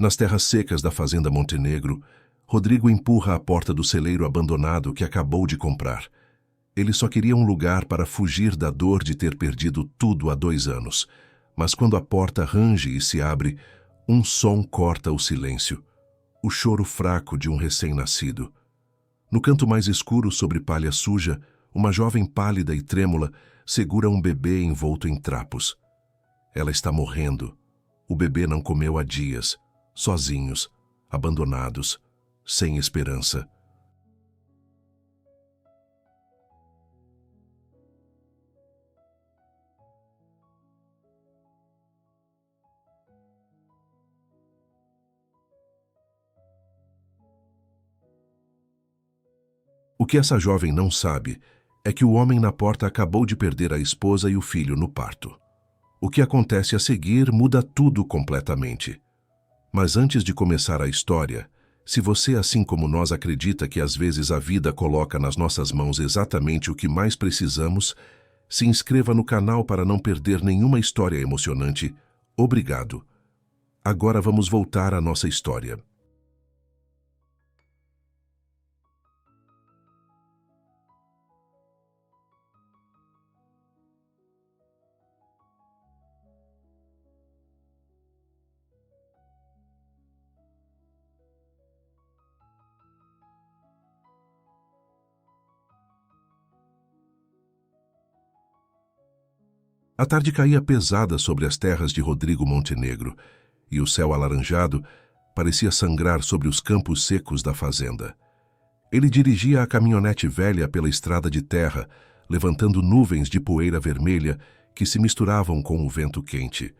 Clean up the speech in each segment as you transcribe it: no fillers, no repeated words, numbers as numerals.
Nas terras secas da fazenda Montenegro, Rodrigo empurra a porta do celeiro abandonado que acabou de comprar. Ele só queria um lugar para fugir da dor de ter perdido tudo há 2 anos. Mas quando a porta range e se abre, um som corta o silêncio. O choro fraco de um recém-nascido. No canto mais escuro, sobre palha suja, uma jovem pálida e trêmula segura um bebê envolto em trapos. Ela está morrendo. O bebê não comeu há dias, sozinhos, abandonados, sem esperança. O que essa jovem não sabe é que o homem na porta acabou de perder a esposa e o filho no parto. O que acontece a seguir muda tudo completamente. Mas antes de começar a história, se você, assim como nós, acredita que às vezes a vida coloca nas nossas mãos exatamente o que mais precisamos, se inscreva no canal para não perder nenhuma história emocionante. Obrigado. Agora vamos voltar à nossa história. A tarde caía pesada sobre as terras de Rodrigo Montenegro, e o céu alaranjado parecia sangrar sobre os campos secos da fazenda. Ele dirigia a caminhonete velha pela estrada de terra, levantando nuvens de poeira vermelha que se misturavam com o vento quente.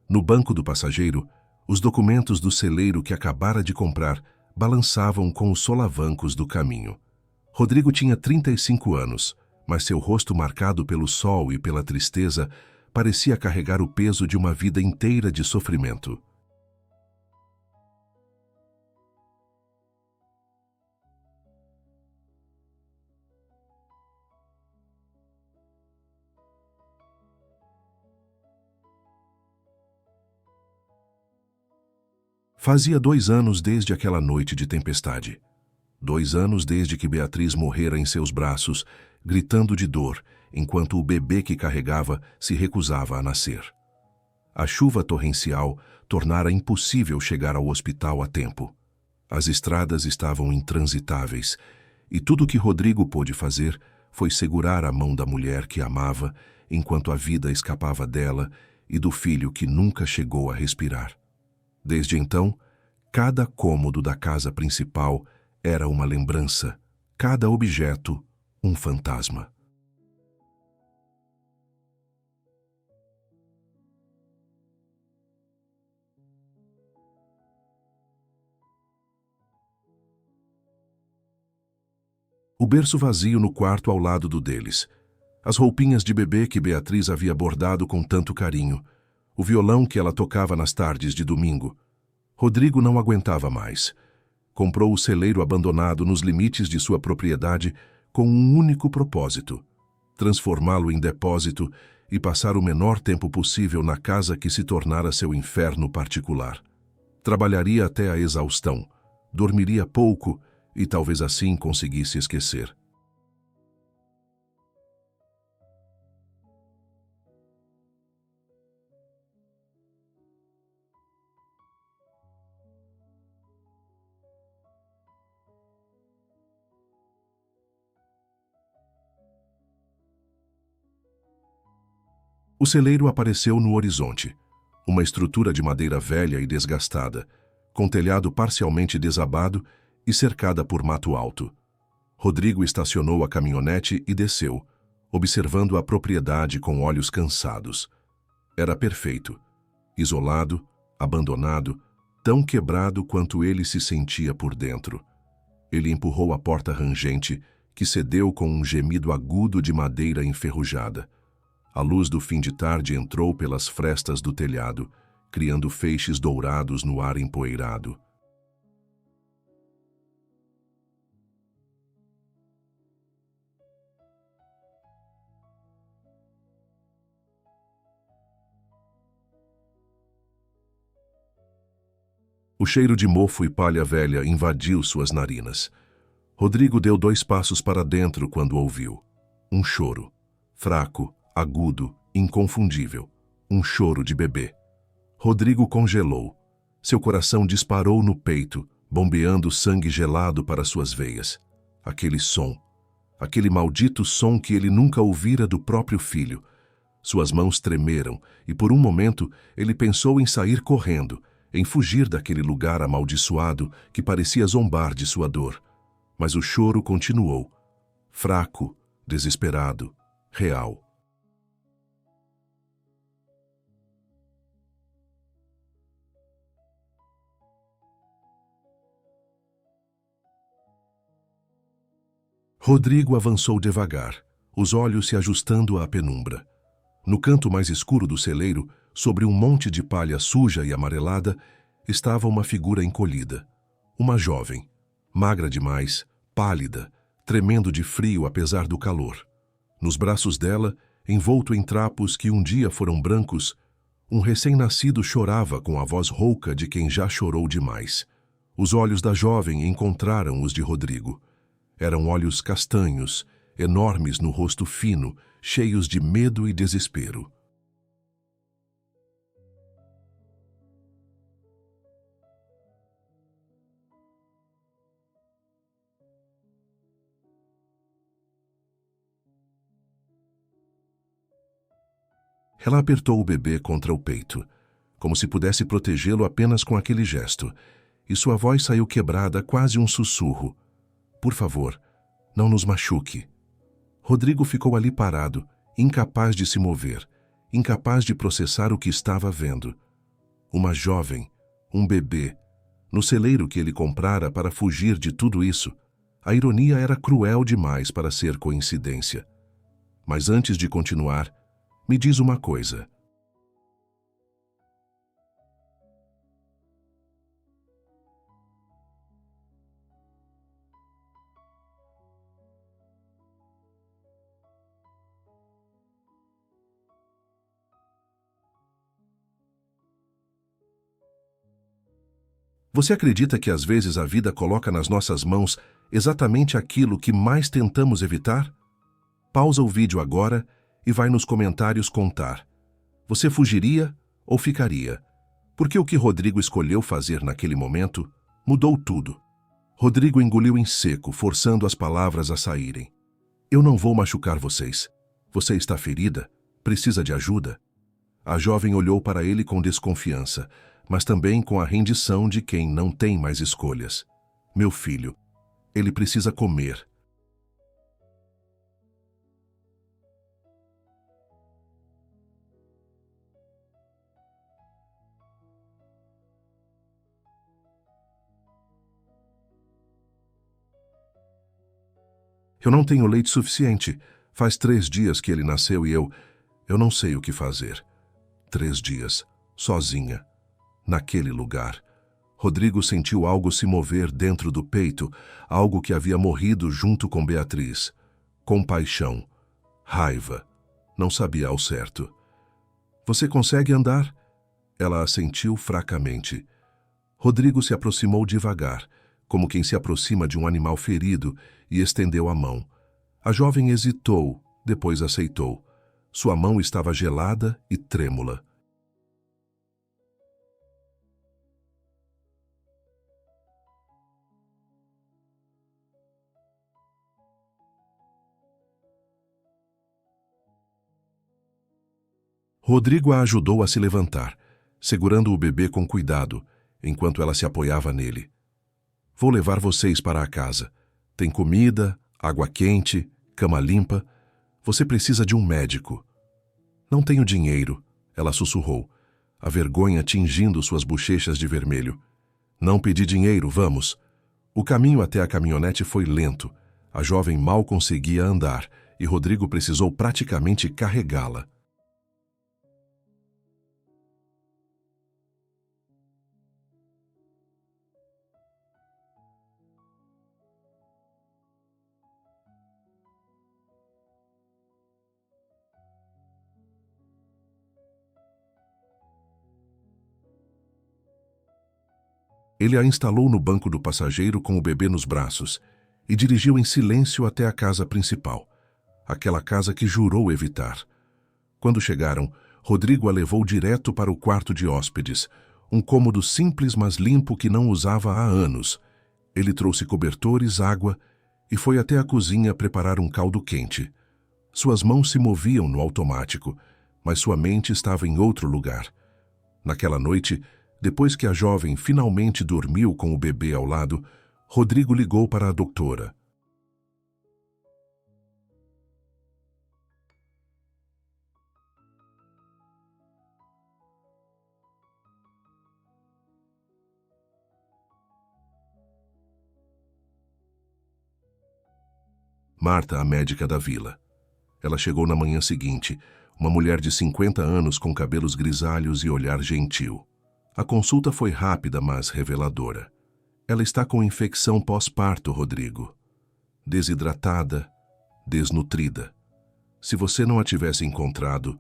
No banco do passageiro, os documentos do celeiro que acabara de comprar balançavam com os solavancos do caminho. Rodrigo tinha 35 anos, mas seu rosto marcado pelo sol e pela tristeza parecia carregar o peso de uma vida inteira de sofrimento. Fazia 2 anos desde aquela noite de tempestade. 2 anos desde que Beatriz morrera em seus braços, gritando de dor, enquanto o bebê que carregava se recusava a nascer. A chuva torrencial tornara impossível chegar ao hospital a tempo. As estradas estavam intransitáveis, e tudo o que Rodrigo pôde fazer foi segurar a mão da mulher que amava, enquanto a vida escapava dela e do filho que nunca chegou a respirar. Desde então, cada cômodo da casa principal era uma lembrança, cada objeto um fantasma. O berço vazio no quarto ao lado do deles, as roupinhas de bebê que Beatriz havia bordado com tanto carinho, o violão que ela tocava nas tardes de domingo. Rodrigo não aguentava mais. Comprou o celeiro abandonado nos limites de sua propriedade com um único propósito: transformá-lo em depósito e passar o menor tempo possível na casa que se tornara seu inferno particular. Trabalharia até a exaustão, dormiria pouco e talvez assim conseguisse esquecer. O celeiro apareceu no horizonte, uma estrutura de madeira velha e desgastada, com telhado parcialmente desabado e cercada por mato alto. Rodrigo estacionou a caminhonete e desceu, observando a propriedade com olhos cansados. Era perfeito, isolado, abandonado, tão quebrado quanto ele se sentia por dentro. Ele empurrou a porta rangente, que cedeu com um gemido agudo de madeira enferrujada. A luz do fim de tarde entrou pelas frestas do telhado, criando feixes dourados no ar empoeirado. O cheiro de mofo e palha velha invadiu suas narinas. Rodrigo deu 2 passos para dentro quando ouviu. Um choro. Fraco, agudo, inconfundível. Um choro de bebê. Rodrigo congelou. Seu coração disparou no peito, bombeando sangue gelado para suas veias. Aquele som. Aquele maldito som que ele nunca ouvira do próprio filho. Suas mãos tremeram e por um momento ele pensou em sair correndo, em fugir daquele lugar amaldiçoado que parecia zombar de sua dor. Mas o choro continuou. Fraco, desesperado, real. Rodrigo avançou devagar, os olhos se ajustando à penumbra. No canto mais escuro do celeiro, sobre um monte de palha suja e amarelada, estava uma figura encolhida. Uma jovem, magra demais, pálida, tremendo de frio apesar do calor. Nos braços dela, envolto em trapos que um dia foram brancos, um recém-nascido chorava com a voz rouca de quem já chorou demais. Os olhos da jovem encontraram os de Rodrigo. Eram olhos castanhos, enormes no rosto fino, cheios de medo e desespero. Ela apertou o bebê contra o peito, como se pudesse protegê-lo apenas com aquele gesto, e sua voz saiu quebrada, quase um sussurro. Por favor, não nos machuque. Rodrigo ficou ali parado, incapaz de se mover, incapaz de processar o que estava vendo. Uma jovem, um bebê, no celeiro que ele comprara para fugir de tudo isso. A ironia era cruel demais para ser coincidência. Mas antes de continuar, me diz uma coisa. Você acredita que às vezes a vida coloca nas nossas mãos exatamente aquilo que mais tentamos evitar? Pausa o vídeo agora e vai nos comentários contar. Você fugiria ou ficaria? Porque o que Rodrigo escolheu fazer naquele momento mudou tudo. Rodrigo engoliu em seco, forçando as palavras a saírem. Eu não vou machucar vocês. Você está ferida? Precisa de ajuda? A jovem olhou para ele com desconfiança, mas também com a rendição de quem não tem mais escolhas. Meu filho, ele precisa comer. Eu não tenho leite suficiente. Faz 3 dias que ele nasceu e eu não sei o que fazer. 3 dias, sozinha, naquele lugar. Rodrigo sentiu algo se mover dentro do peito, algo que havia morrido junto com Beatriz. Compaixão, raiva, não sabia ao certo. Você consegue andar? Ela assentiu fracamente. Rodrigo se aproximou devagar, como quem se aproxima de um animal ferido, e estendeu a mão. A jovem hesitou, depois aceitou. Sua mão estava gelada e trêmula. Rodrigo a ajudou a se levantar, segurando o bebê com cuidado, enquanto ela se apoiava nele. Vou levar vocês para a casa. Tem comida, água quente, cama limpa. Você precisa de um médico. Não tenho dinheiro, ela sussurrou, a vergonha tingindo suas bochechas de vermelho. Não pedi dinheiro, vamos. O caminho até a caminhonete foi lento. A jovem mal conseguia andar e Rodrigo precisou praticamente carregá-la. Ele a instalou no banco do passageiro com o bebê nos braços e dirigiu em silêncio até a casa principal, aquela casa que jurou evitar. Quando chegaram, Rodrigo a levou direto para o quarto de hóspedes, um cômodo simples mas limpo que não usava há anos. Ele trouxe cobertores, água e foi até a cozinha preparar um caldo quente. Suas mãos se moviam no automático, mas sua mente estava em outro lugar. Naquela noite, depois que a jovem finalmente dormiu com o bebê ao lado, Rodrigo ligou para a doutora. Marta, a médica da vila. Ela chegou na manhã seguinte, uma mulher de 50 anos com cabelos grisalhos e olhar gentil. A consulta foi rápida, mas reveladora. Ela está com infecção pós-parto, Rodrigo. Desidratada, desnutrida. Se você não a tivesse encontrado,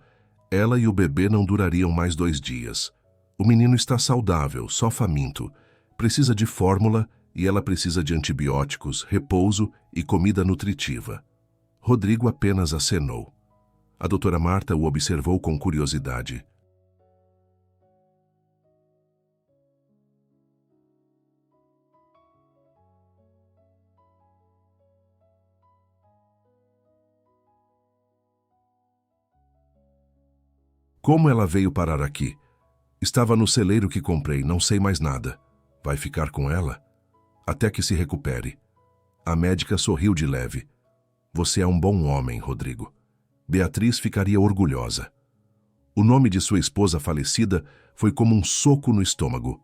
ela e o bebê não durariam mais 2 dias. O menino está saudável, só faminto. Precisa de fórmula e ela precisa de antibióticos, repouso e comida nutritiva. Rodrigo apenas acenou. A doutora Marta o observou com curiosidade. Como ela veio parar aqui? Estava no celeiro que comprei, não sei mais nada. Vai ficar com ela? Até que se recupere. A médica sorriu de leve. Você é um bom homem, Rodrigo. Beatriz ficaria orgulhosa. O nome de sua esposa falecida foi como um soco no estômago.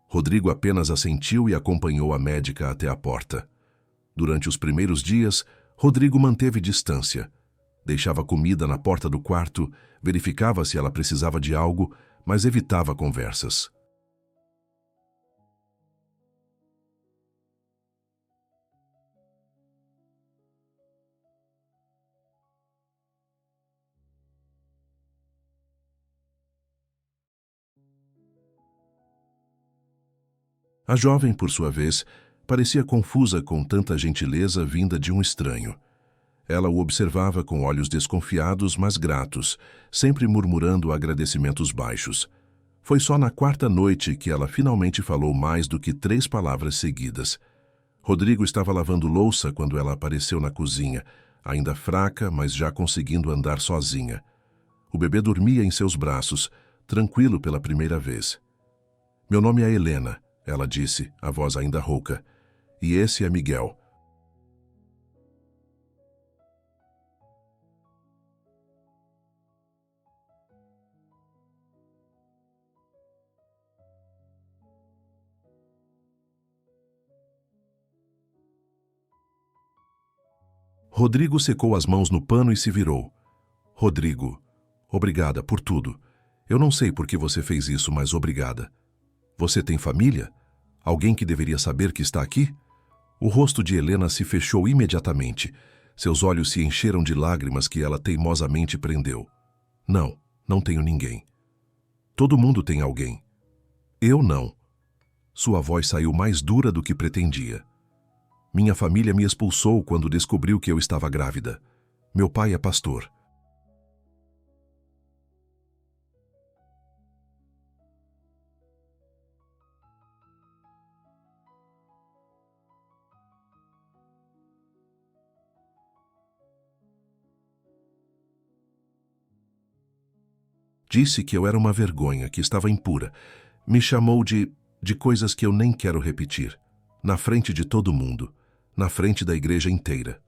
Rodrigo apenas assentiu e acompanhou a médica até a porta. Durante os primeiros dias, Rodrigo manteve distância. Deixava comida na porta do quarto, verificava se ela precisava de algo, mas evitava conversas. A jovem, por sua vez, parecia confusa com tanta gentileza vinda de um estranho. Ela o observava com olhos desconfiados, mas gratos, sempre murmurando agradecimentos baixos. Foi só na quarta noite que ela finalmente falou mais do que 3 palavras seguidas. Rodrigo estava lavando louça quando ela apareceu na cozinha, ainda fraca, mas já conseguindo andar sozinha. O bebê dormia em seus braços, tranquilo pela primeira vez. Meu nome é Helena, ela disse, a voz ainda rouca. E esse é Miguel. Rodrigo secou as mãos no pano e se virou. Rodrigo, obrigada por tudo. Eu não sei por que você fez isso, mas obrigada. Você tem família? Alguém que deveria saber que está aqui? O rosto de Helena se fechou imediatamente. Seus olhos se encheram de lágrimas que ela teimosamente prendeu. Não, não tenho ninguém. Todo mundo tem alguém. Eu não. Sua voz saiu mais dura do que pretendia. Minha família me expulsou quando descobriu que eu estava grávida. Meu pai é pastor. Disse que eu era uma vergonha, que estava impura. Me chamou de coisas que eu nem quero repetir. Na frente de todo mundo. Na frente da igreja inteira.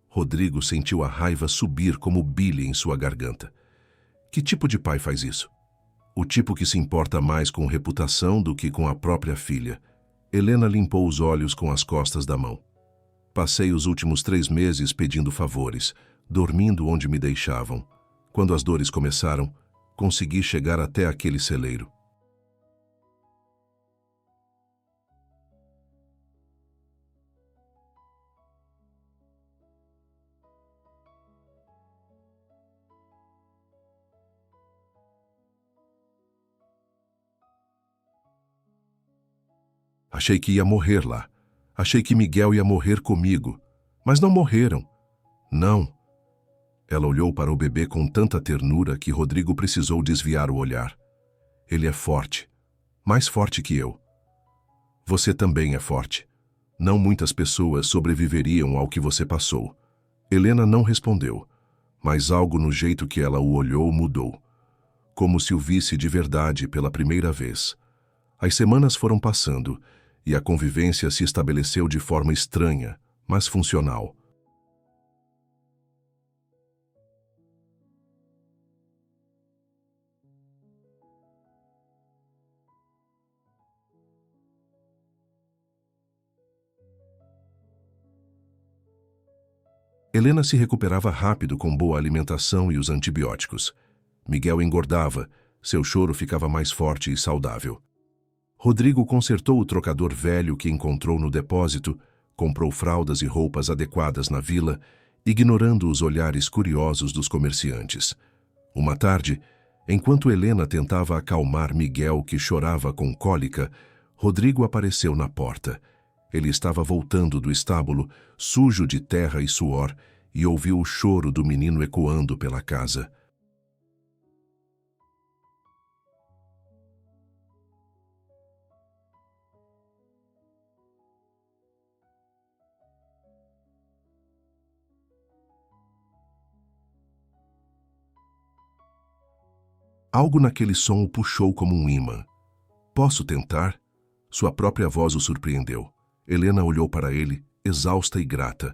Rodrigo sentiu a raiva subir como bile em sua garganta. Que tipo de pai faz isso? O tipo que se importa mais com reputação do que com a própria filha. Helena limpou os olhos com as costas da mão. Passei os últimos 3 meses pedindo favores, dormindo onde me deixavam. Quando as dores começaram, consegui chegar até aquele celeiro. Achei que ia morrer lá. Achei que Miguel ia morrer comigo. Mas não morreram. Não. Ela olhou para o bebê com tanta ternura que Rodrigo precisou desviar o olhar. Ele é forte. Mais forte que eu. Você também é forte. Não muitas pessoas sobreviveriam ao que você passou. Helena não respondeu, mas algo no jeito que ela o olhou mudou. Como se o visse de verdade pela primeira vez. As semanas foram passando e a convivência se estabeleceu de forma estranha, mas funcional. Helena se recuperava rápido com boa alimentação e os antibióticos. Miguel engordava, seu choro ficava mais forte e saudável. Rodrigo consertou o trocador velho que encontrou no depósito, comprou fraldas e roupas adequadas na vila, ignorando os olhares curiosos dos comerciantes. Uma tarde, enquanto Helena tentava acalmar Miguel, que chorava com cólica, Rodrigo apareceu na porta. Ele estava voltando do estábulo, sujo de terra e suor, e ouviu o choro do menino ecoando pela casa. Algo naquele som o puxou como um imã. Posso tentar? Sua própria voz o surpreendeu. Helena olhou para ele, exausta e grata.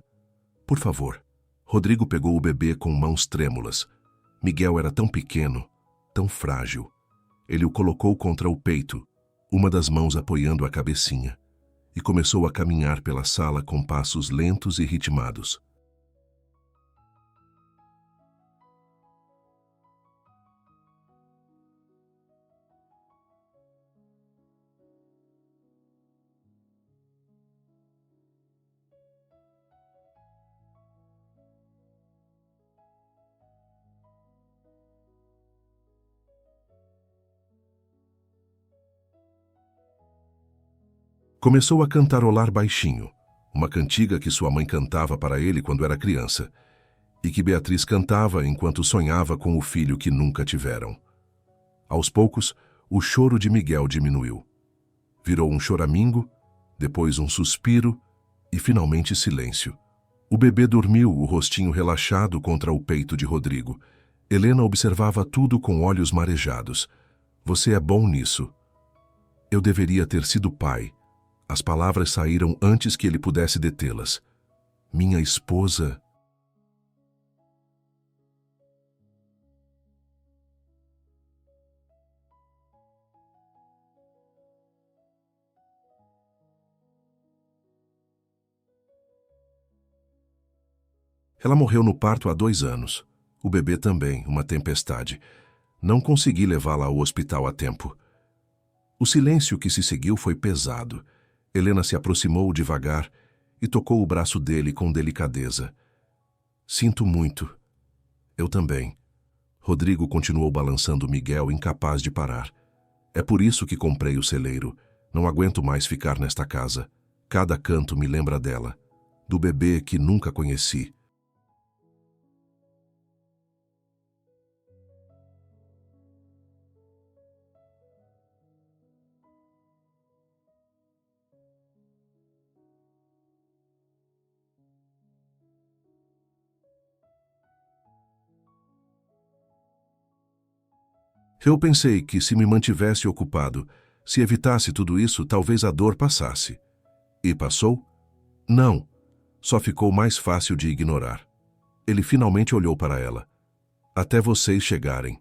Por favor. Rodrigo pegou o bebê com mãos trêmulas. Miguel era tão pequeno, tão frágil. Ele o colocou contra o peito, uma das mãos apoiando a cabecinha, e começou a caminhar pela sala com passos lentos e ritmados. Começou a cantarolar baixinho, uma cantiga que sua mãe cantava para ele quando era criança, e que Beatriz cantava enquanto sonhava com o filho que nunca tiveram. Aos poucos, o choro de Miguel diminuiu. Virou um choramingo, depois um suspiro e finalmente silêncio. O bebê dormiu, o rostinho relaxado contra o peito de Rodrigo. Helena observava tudo com olhos marejados. Você é bom nisso. Eu deveria ter sido pai. As palavras saíram antes que ele pudesse detê-las. Minha esposa... Ela morreu no parto há 2 anos. O bebê também, uma tempestade. Não consegui levá-la ao hospital a tempo. O silêncio que se seguiu foi pesado. Helena se aproximou devagar e tocou o braço dele com delicadeza. Sinto muito. Eu também. Rodrigo continuou balançando Miguel, incapaz de parar. É por isso que comprei o celeiro. Não aguento mais ficar nesta casa. Cada canto me lembra dela. Do bebê que nunca conheci. Eu pensei que se me mantivesse ocupado, se evitasse tudo isso, talvez a dor passasse. E passou? Não. Só ficou mais fácil de ignorar. Ele finalmente olhou para ela. Até vocês chegarem.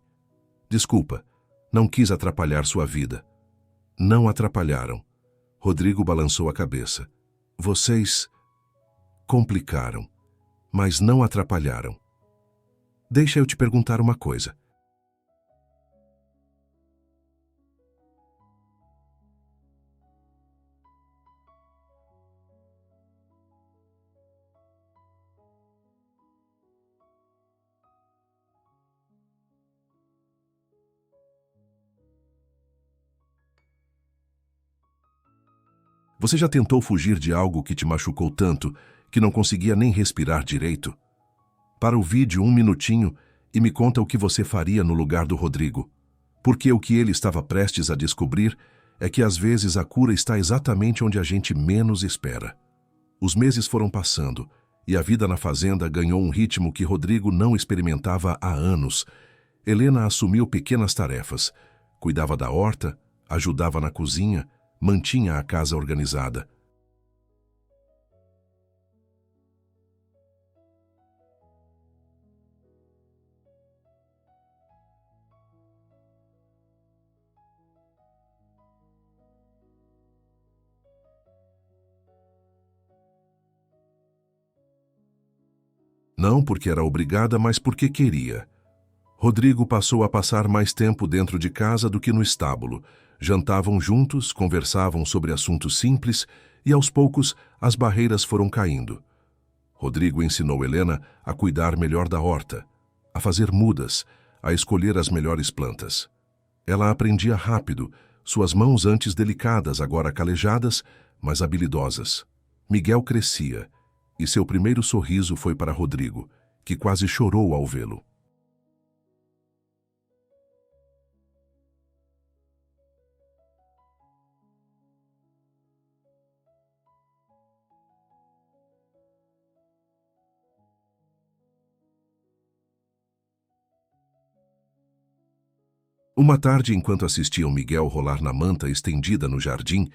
Desculpa, não quis atrapalhar sua vida. Não atrapalharam. Rodrigo balançou a cabeça. Vocês complicaram, mas não atrapalharam. Deixa eu te perguntar uma coisa. Você já tentou fugir de algo que te machucou tanto que não conseguia nem respirar direito? Para o vídeo 1 minutinho e me conta o que você faria no lugar do Rodrigo. Porque o que ele estava prestes a descobrir é que às vezes a cura está exatamente onde a gente menos espera. Os meses foram passando e a vida na fazenda ganhou um ritmo que Rodrigo não experimentava há anos. Helena assumiu pequenas tarefas, cuidava da horta, ajudava na cozinha, mantinha a casa organizada. Não porque era obrigada, mas porque queria. Rodrigo passou a passar mais tempo dentro de casa do que no estábulo. Jantavam juntos, conversavam sobre assuntos simples e, aos poucos, as barreiras foram caindo. Rodrigo ensinou Helena a cuidar melhor da horta, a fazer mudas, a escolher as melhores plantas. Ela aprendia rápido, suas mãos antes delicadas, agora calejadas, mas habilidosas. Miguel crescia, e seu primeiro sorriso foi para Rodrigo, que quase chorou ao vê-lo. Uma tarde, enquanto assistiam Miguel rolar na manta estendida no jardim,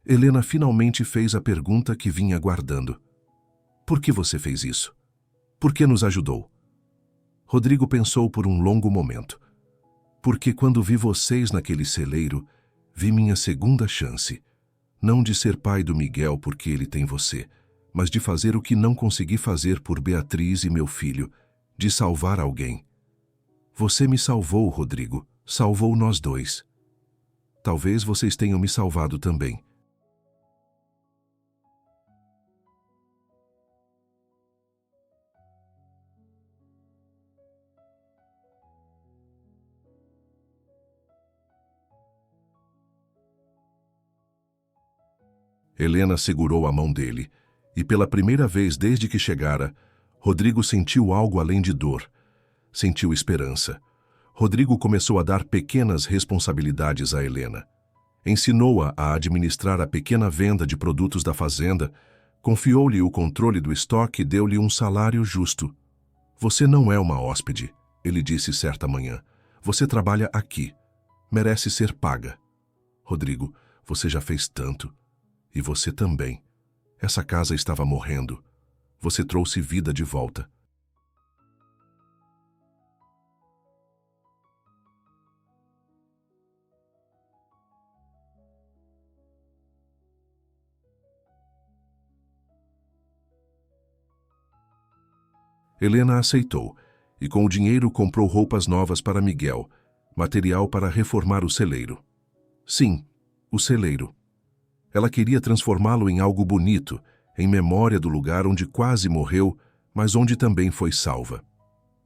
Helena finalmente fez a pergunta que vinha guardando. Por que você fez isso? Por que nos ajudou? Rodrigo pensou por um longo momento. Porque quando vi vocês naquele celeiro, vi minha segunda chance. Não de ser pai do Miguel porque ele tem você, mas de fazer o que não consegui fazer por Beatriz e meu filho, de salvar alguém. Você me salvou, Rodrigo. Salvou nós dois. Talvez vocês tenham me salvado também. Helena segurou a mão dele, e pela primeira vez desde que chegara, Rodrigo sentiu algo além de dor. Sentiu esperança. Rodrigo começou a dar pequenas responsabilidades a Helena. Ensinou-a a administrar a pequena venda de produtos da fazenda, confiou-lhe o controle do estoque e deu-lhe um salário justo. Você não é uma hóspede, ele disse certa manhã. Você trabalha aqui. Merece ser paga. Rodrigo, você já fez tanto. E você também. Essa casa estava morrendo. Você trouxe vida de volta. Helena aceitou, e com o dinheiro comprou roupas novas para Miguel, material para reformar o celeiro. Sim, o celeiro. Ela queria transformá-lo em algo bonito, em memória do lugar onde quase morreu, mas onde também foi salva.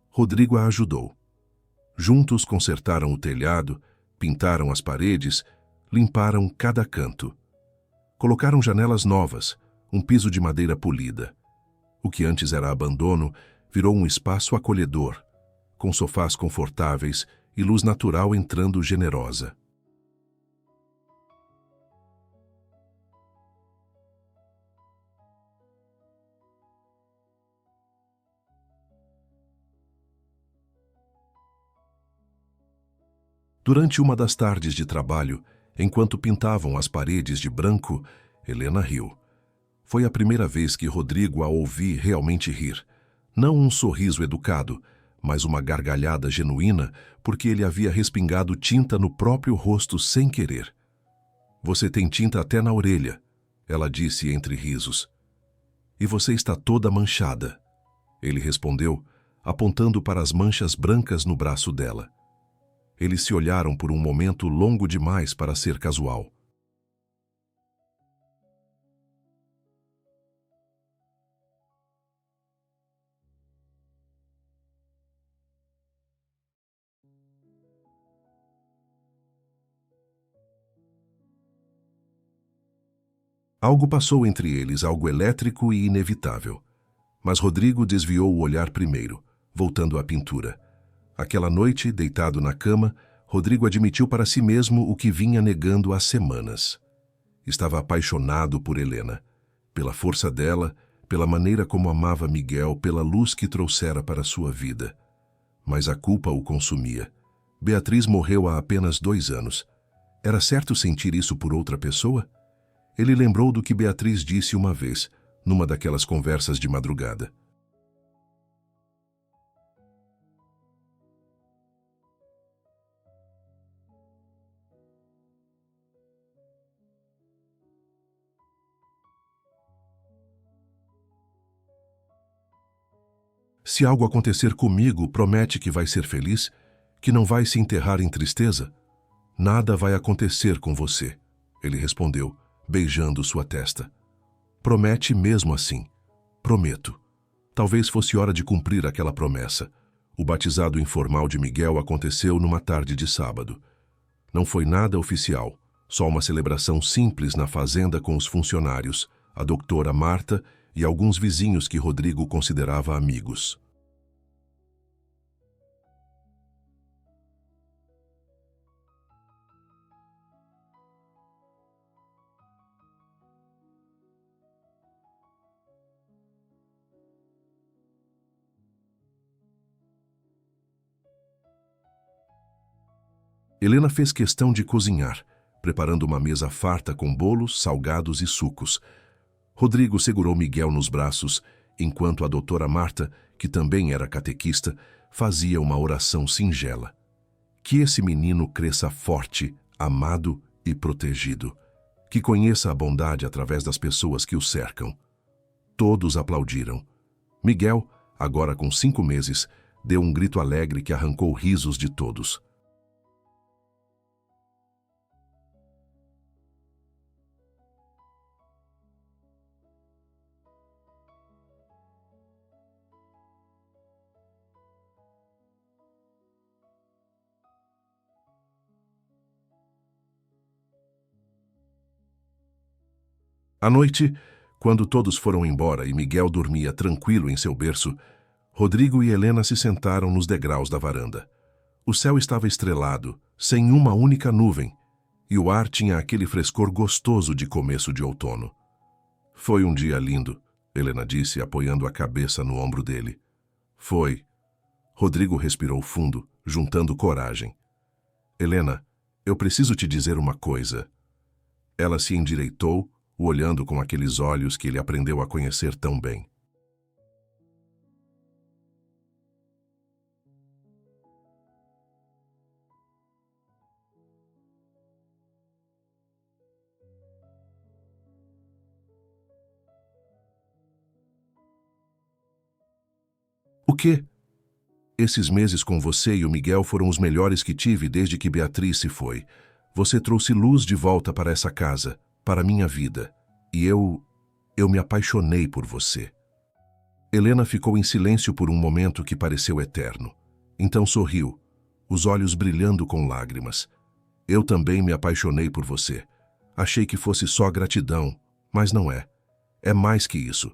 Rodrigo a ajudou. Juntos consertaram o telhado, pintaram as paredes, limparam cada canto. Colocaram janelas novas, um piso de madeira polida. O que antes era abandono virou um espaço acolhedor, com sofás confortáveis e luz natural entrando generosa. Durante uma das tardes de trabalho, enquanto pintavam as paredes de branco, Helena riu. Foi a primeira vez que Rodrigo a ouvi realmente rir. Não um sorriso educado, mas uma gargalhada genuína, porque ele havia respingado tinta no próprio rosto sem querer. Você tem tinta até na orelha, ela disse entre risos. E você está toda manchada, ele respondeu, apontando para as manchas brancas no braço dela. Eles se olharam por um momento longo demais para ser casual. Algo passou entre eles, algo elétrico e inevitável. Mas Rodrigo desviou o olhar primeiro, voltando à pintura. Aquela noite, deitado na cama, Rodrigo admitiu para si mesmo o que vinha negando há semanas. Estava apaixonado por Helena, pela força dela, pela maneira como amava Miguel, pela luz que trouxera para sua vida. Mas a culpa o consumia. Beatriz morreu há apenas 2 anos. Era certo sentir isso por outra pessoa? Ele lembrou do que Beatriz disse uma vez, numa daquelas conversas de madrugada. Se algo acontecer comigo, promete que vai ser feliz, que não vai se enterrar em tristeza? Nada vai acontecer com você, ele respondeu, beijando sua testa. Promete mesmo assim. Prometo. Talvez fosse hora de cumprir aquela promessa. O batizado informal de Miguel aconteceu numa tarde de sábado. Não foi nada oficial, só uma celebração simples na fazenda com os funcionários, a doutora Marta e alguns vizinhos que Rodrigo considerava amigos. Helena fez questão de cozinhar, preparando uma mesa farta com bolos, salgados e sucos. Rodrigo segurou Miguel nos braços, enquanto a doutora Marta, que também era catequista, fazia uma oração singela. Que esse menino cresça forte, amado e protegido. Que conheça a bondade através das pessoas que o cercam. Todos aplaudiram. Miguel, agora com 5 meses, deu um grito alegre que arrancou risos de todos. À noite, quando todos foram embora e Miguel dormia tranquilo em seu berço, Rodrigo e Helena se sentaram nos degraus da varanda. O céu estava estrelado, sem uma única nuvem, e o ar tinha aquele frescor gostoso de começo de outono. Foi um dia lindo, Helena disse, apoiando a cabeça no ombro dele. Foi. Rodrigo respirou fundo, juntando coragem. Helena, eu preciso te dizer uma coisa. Ela se endireitou, o olhando com aqueles olhos que ele aprendeu a conhecer tão bem. O quê? Esses meses com você e o Miguel foram os melhores que tive desde que Beatriz se foi. Você trouxe luz de volta para essa casa, para a minha vida. E eu me apaixonei por você. Helena ficou em silêncio por um momento que pareceu eterno. Então sorriu, os olhos brilhando com lágrimas. Eu também me apaixonei por você. Achei que fosse só gratidão, mas não é. É mais que isso.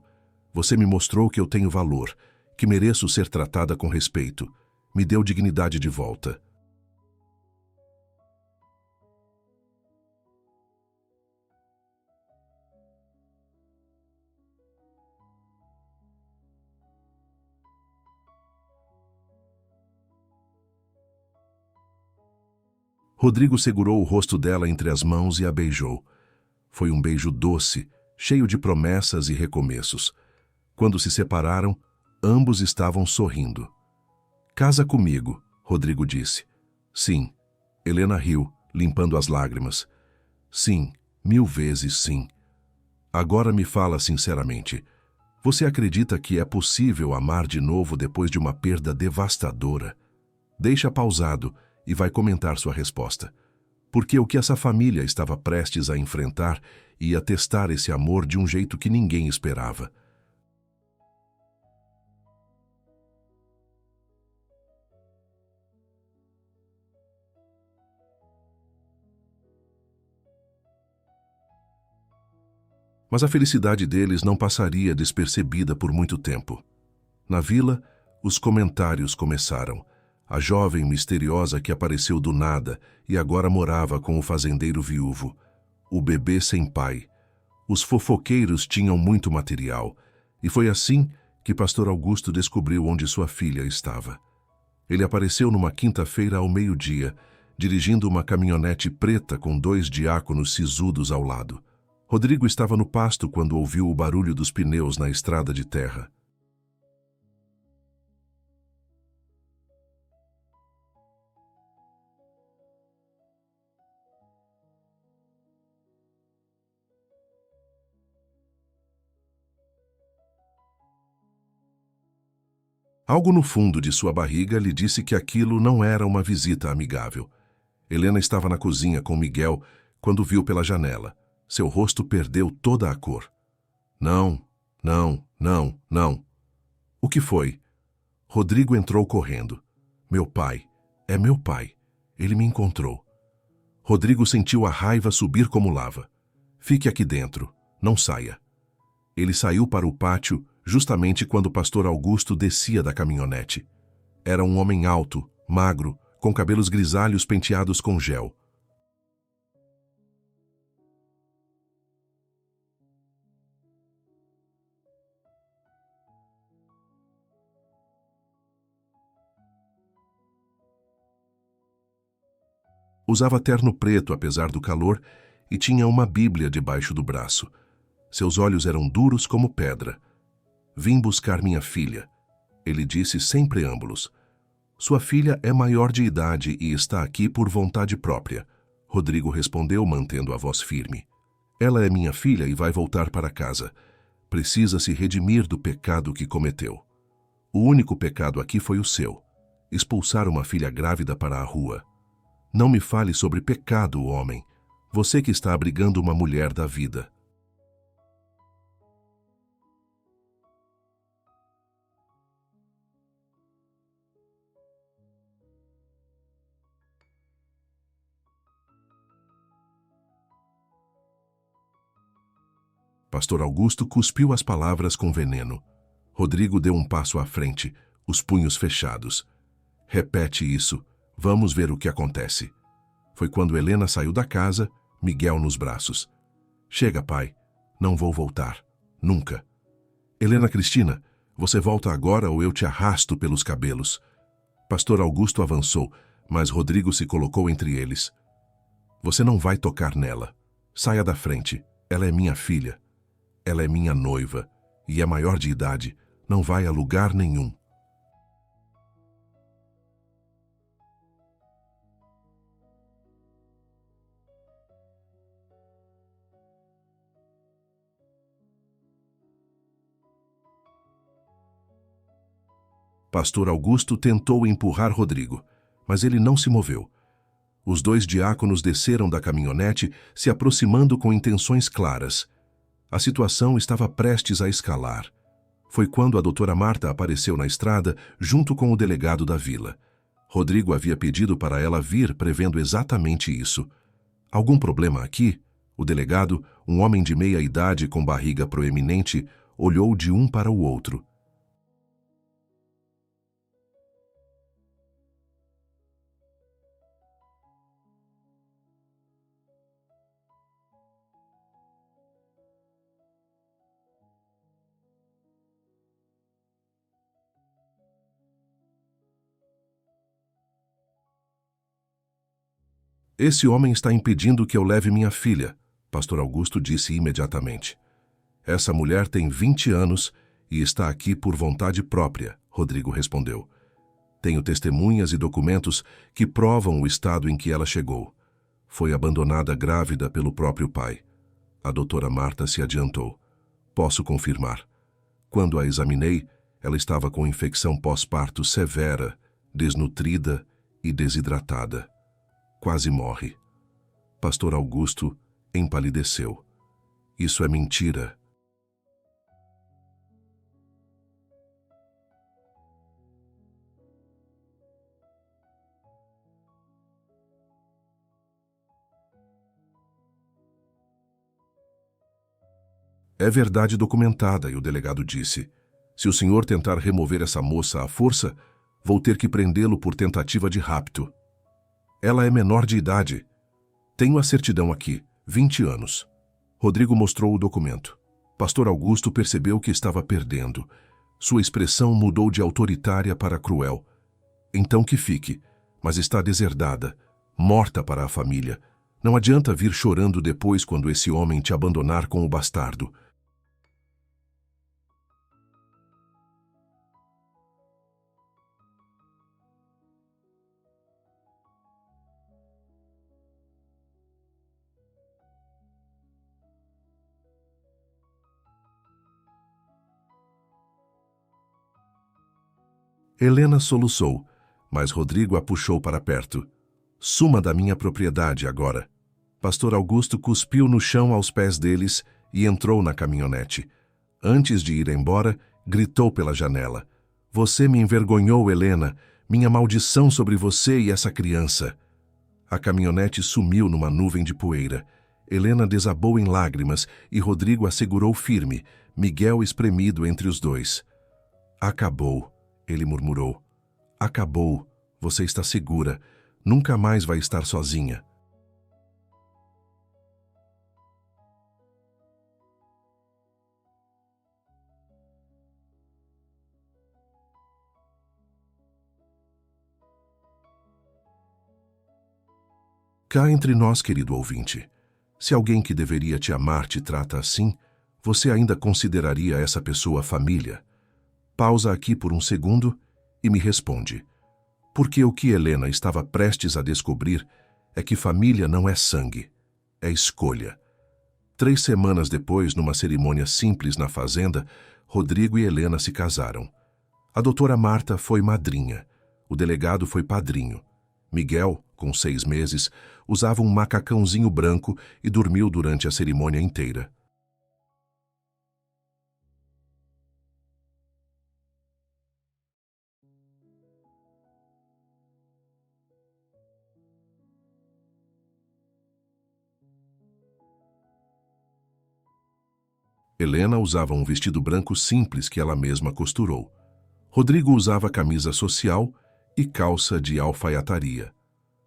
Você me mostrou que eu tenho valor, que mereço ser tratada com respeito. Me deu dignidade de volta. Rodrigo segurou o rosto dela entre as mãos e a beijou. Foi um beijo doce, cheio de promessas e recomeços. Quando se separaram, ambos estavam sorrindo. Casa comigo, Rodrigo disse. Sim. Helena riu, limpando as lágrimas. Sim, 1000 vezes sim. Agora me fala sinceramente. Você acredita que é possível amar de novo depois de uma perda devastadora? Deixa pausado e vai comentar sua resposta. Porque o que essa família estava prestes a enfrentar ia testar esse amor de um jeito que ninguém esperava. Mas a felicidade deles não passaria despercebida por muito tempo. Na vila, os comentários começaram. A jovem misteriosa que apareceu do nada e agora morava com o fazendeiro viúvo. O bebê sem pai. Os fofoqueiros tinham muito material, e foi assim que Pastor Augusto descobriu onde sua filha estava. Ele apareceu numa quinta-feira ao meio-dia, dirigindo uma caminhonete preta com 2 diáconos sisudos ao lado. Rodrigo estava no pasto quando ouviu o barulho dos pneus na estrada de terra. Algo no fundo de sua barriga lhe disse que aquilo não era uma visita amigável. Helena estava na cozinha com Miguel quando viu pela janela. Seu rosto perdeu toda a cor. Não, não, não, não. O que foi? Rodrigo entrou correndo. Meu pai. É meu pai. Ele me encontrou. Rodrigo sentiu a raiva subir como lava. Fique aqui dentro. Não saia. Ele saiu para o pátio justamente quando o pastor Augusto descia da caminhonete. Era um homem alto, magro, com cabelos grisalhos penteados com gel. Usava terno preto apesar do calor e tinha uma Bíblia debaixo do braço. Seus olhos eram duros como pedra. Vim buscar minha filha, ele disse sem preâmbulos. Sua filha é maior de idade e está aqui por vontade própria. Rodrigo respondeu, mantendo a voz firme. Ela é minha filha e vai voltar para casa. Precisa se redimir do pecado que cometeu. O único pecado aqui foi o seu. Expulsar uma filha grávida para a rua. Não me fale sobre pecado, homem. Você que está abrigando uma mulher da vida. Pastor Augusto cuspiu as palavras com veneno. Rodrigo deu um passo à frente, os punhos fechados. Repete isso. Vamos ver o que acontece. Foi quando Helena saiu da casa, Miguel nos braços. Chega, pai. Não vou voltar. Nunca. Helena Cristina, você volta agora ou eu te arrasto pelos cabelos. Pastor Augusto avançou, mas Rodrigo se colocou entre eles. Você não vai tocar nela. Saia da frente. Ela é minha filha. Ela é minha noiva e é maior de idade. Não vai a lugar nenhum. Pastor Augusto tentou empurrar Rodrigo, mas ele não se moveu. Os 2 diáconos desceram da caminhonete, se aproximando com intenções claras. A situação estava prestes a escalar. Foi quando a doutora Marta apareceu na estrada, junto com o delegado da vila. Rodrigo havia pedido para ela vir, prevendo exatamente isso. Algum problema aqui? O delegado, um homem de meia idade com barriga proeminente, olhou de um para o outro. Esse homem está impedindo que eu leve minha filha, Pastor Augusto disse imediatamente. Essa mulher tem 20 anos e está aqui por vontade própria, Rodrigo respondeu. Tenho testemunhas e documentos que provam o estado em que ela chegou. Foi abandonada grávida pelo próprio pai. A doutora Marta se adiantou. Posso confirmar. Quando a examinei, ela estava com infecção pós-parto severa, desnutrida e desidratada. Quase morre. Pastor Augusto empalideceu. Isso é mentira. É verdade documentada, e o delegado disse. Se o senhor tentar remover essa moça à força, vou ter que prendê-lo por tentativa de rapto. Ela é menor de idade. Tenho a certidão aqui, 20 anos. Rodrigo mostrou o documento. Pastor Augusto percebeu que estava perdendo. Sua expressão mudou de autoritária para cruel. Então que fique, mas está deserdada, morta para a família. Não adianta vir chorando depois quando esse homem te abandonar com o bastardo. Helena soluçou, mas Rodrigo a puxou para perto. Suma da minha propriedade agora. Pastor Augusto cuspiu no chão aos pés deles e entrou na caminhonete. Antes de ir embora, gritou pela janela. Você me envergonhou, Helena. Minha maldição sobre você e essa criança. A caminhonete sumiu numa nuvem de poeira. Helena desabou em lágrimas e Rodrigo a segurou firme, Miguel espremido entre os dois. Acabou, ele murmurou. Acabou. Você está segura. Nunca mais vai estar sozinha. Cá entre nós, querido ouvinte, se alguém que deveria te amar te trata assim, você ainda consideraria essa pessoa família? Pausa aqui por um segundo e me responde. Porque o que Helena estava prestes a descobrir é que família não é sangue, é escolha. 3 semanas depois, numa cerimônia simples na fazenda, Rodrigo e Helena se casaram. A doutora Marta foi madrinha, o delegado foi padrinho. Miguel, com 6 meses, usava um macacãozinho branco e dormiu durante a cerimônia inteira. Helena usava um vestido branco simples que ela mesma costurou. Rodrigo usava camisa social e calça de alfaiataria.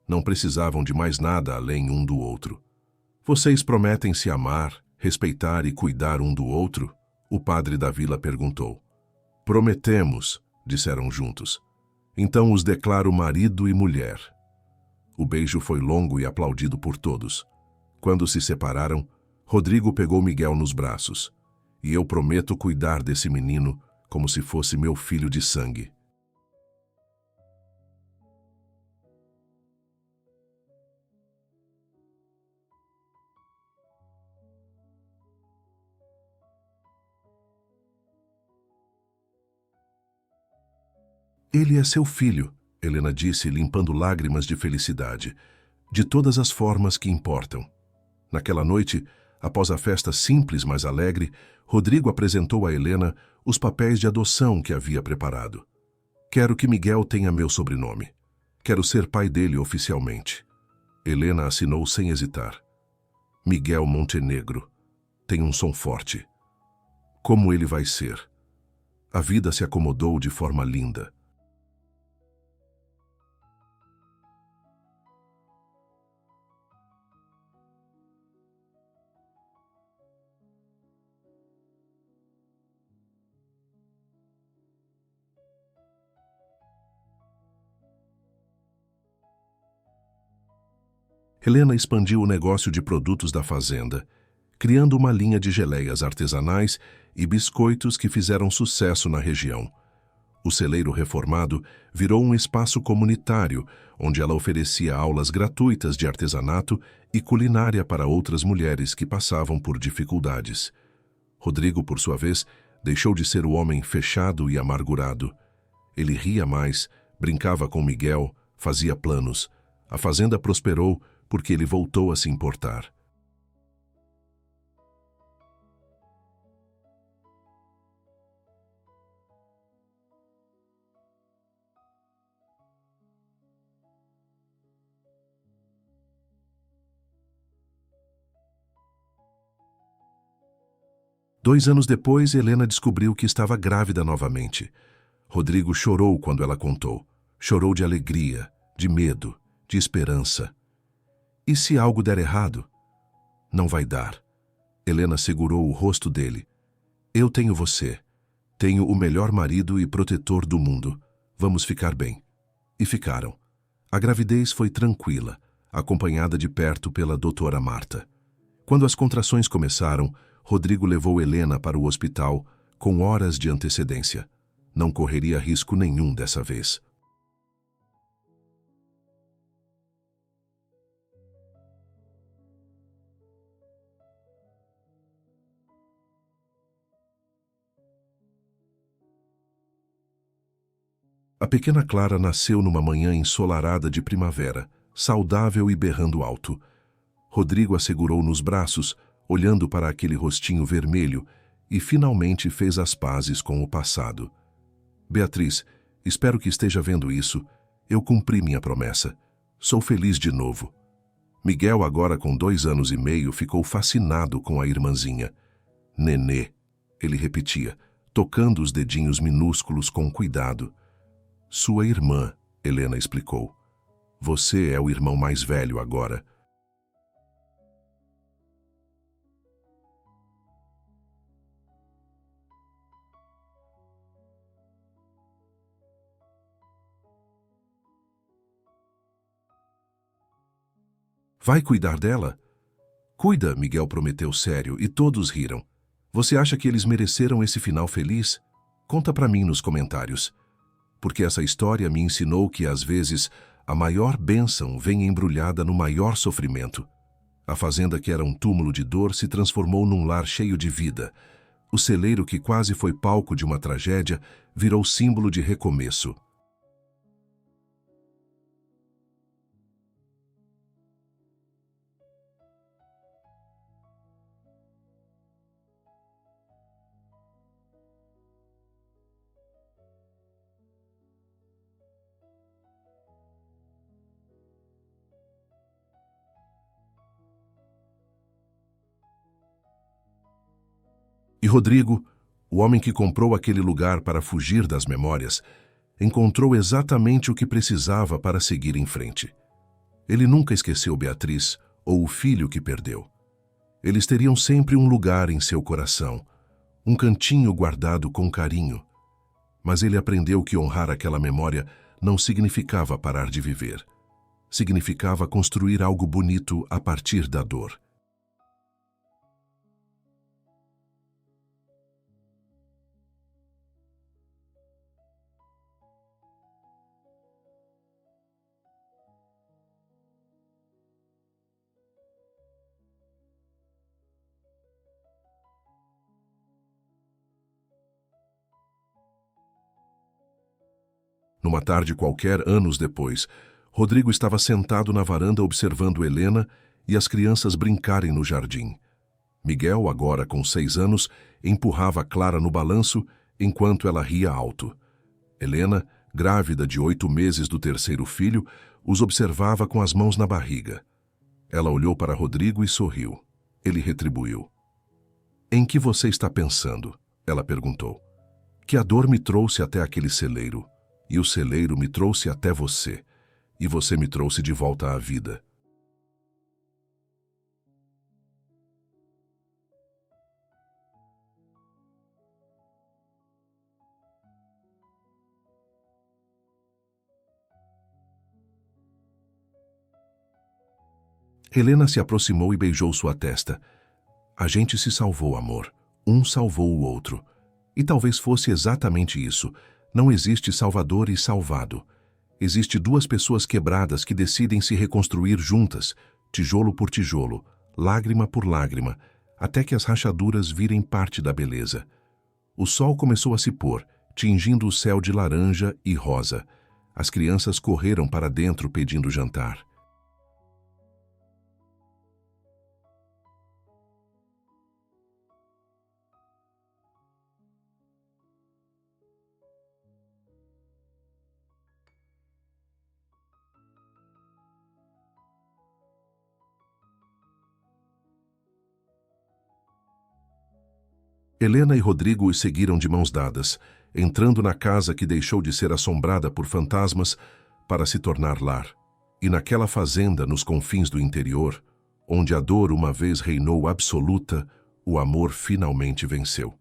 Não precisavam de mais nada além um do outro. Vocês prometem se amar, respeitar e cuidar um do outro? O padre da vila perguntou. Prometemos, disseram juntos. Então os declaro marido e mulher. O beijo foi longo e aplaudido por todos. Quando se separaram, Rodrigo pegou Miguel nos braços. E eu prometo cuidar desse menino como se fosse meu filho de sangue. Ele é seu filho, Helena disse, limpando lágrimas de felicidade, de todas as formas que importam. Naquela noite, após a festa simples mas alegre, Rodrigo apresentou a Helena os papéis de adoção que havia preparado. Quero que Miguel tenha meu sobrenome. Quero ser pai dele oficialmente. Helena assinou sem hesitar. Miguel Montenegro. Tem um som forte. Como ele vai ser? A vida se acomodou de forma linda. Helena expandiu o negócio de produtos da fazenda, criando uma linha de geleias artesanais e biscoitos que fizeram sucesso na região. O celeiro reformado virou um espaço comunitário, onde ela oferecia aulas gratuitas de artesanato e culinária para outras mulheres que passavam por dificuldades. Rodrigo, por sua vez, deixou de ser o homem fechado e amargurado. Ele ria mais, brincava com Miguel, fazia planos. A fazenda prosperou porque ele voltou a se importar. 2 anos depois, Helena descobriu que estava grávida novamente. Rodrigo chorou quando ela contou. Chorou de alegria, de medo, de esperança. E se algo der errado? Não vai dar. Helena segurou o rosto dele. Eu tenho você. Tenho o melhor marido e protetor do mundo. Vamos ficar bem. E ficaram. A gravidez foi tranquila, acompanhada de perto pela doutora Marta. Quando as contrações começaram, Rodrigo levou Helena para o hospital com horas de antecedência. Não correria risco nenhum dessa vez. A pequena Clara nasceu numa manhã ensolarada de primavera, saudável e berrando alto. Rodrigo a segurou nos braços, olhando para aquele rostinho vermelho, e finalmente fez as pazes com o passado. Beatriz, espero que esteja vendo isso. Eu cumpri minha promessa. Sou feliz de novo. Miguel, agora com 2 anos e meio, ficou fascinado com a irmãzinha. Nenê, ele repetia, tocando os dedinhos minúsculos com cuidado. Sua irmã, Helena explicou. Você é o irmão mais velho agora. Vai cuidar dela? Cuida, Miguel prometeu sério, e todos riram. Você acha que eles mereceram esse final feliz? Conta pra mim nos comentários. Porque essa história me ensinou que, às vezes, a maior bênção vem embrulhada no maior sofrimento. A fazenda, que era um túmulo de dor, se transformou num lar cheio de vida. O celeiro, que quase foi palco de uma tragédia, virou símbolo de recomeço. E Rodrigo, o homem que comprou aquele lugar para fugir das memórias, encontrou exatamente o que precisava para seguir em frente. Ele nunca esqueceu Beatriz ou o filho que perdeu. Eles teriam sempre um lugar em seu coração, um cantinho guardado com carinho. Mas ele aprendeu que honrar aquela memória não significava parar de viver. Significava construir algo bonito a partir da dor. Numa tarde qualquer, anos depois, Rodrigo estava sentado na varanda observando Helena e as crianças brincarem no jardim. Miguel, agora com 6 anos, empurrava Clara no balanço enquanto ela ria alto. Helena, grávida de 8 meses do terceiro filho, os observava com as mãos na barriga. Ela olhou para Rodrigo e sorriu. Ele retribuiu. Em que você está pensando? Ela perguntou. Que a dor me trouxe até aquele celeiro, e o celeiro me trouxe até você, e você me trouxe de volta à vida. Helena se aproximou e beijou sua testa. A gente se salvou, amor. Um salvou o outro. E talvez fosse exatamente isso. Não existe salvador e salvado. Existe duas pessoas quebradas que decidem se reconstruir juntas, tijolo por tijolo, lágrima por lágrima, até que as rachaduras virem parte da beleza. O sol começou a se pôr, tingindo o céu de laranja e rosa. As crianças correram para dentro pedindo jantar. Helena e Rodrigo os seguiram de mãos dadas, entrando na casa que deixou de ser assombrada por fantasmas para se tornar lar. E naquela fazenda nos confins do interior, onde a dor uma vez reinou absoluta, o amor finalmente venceu.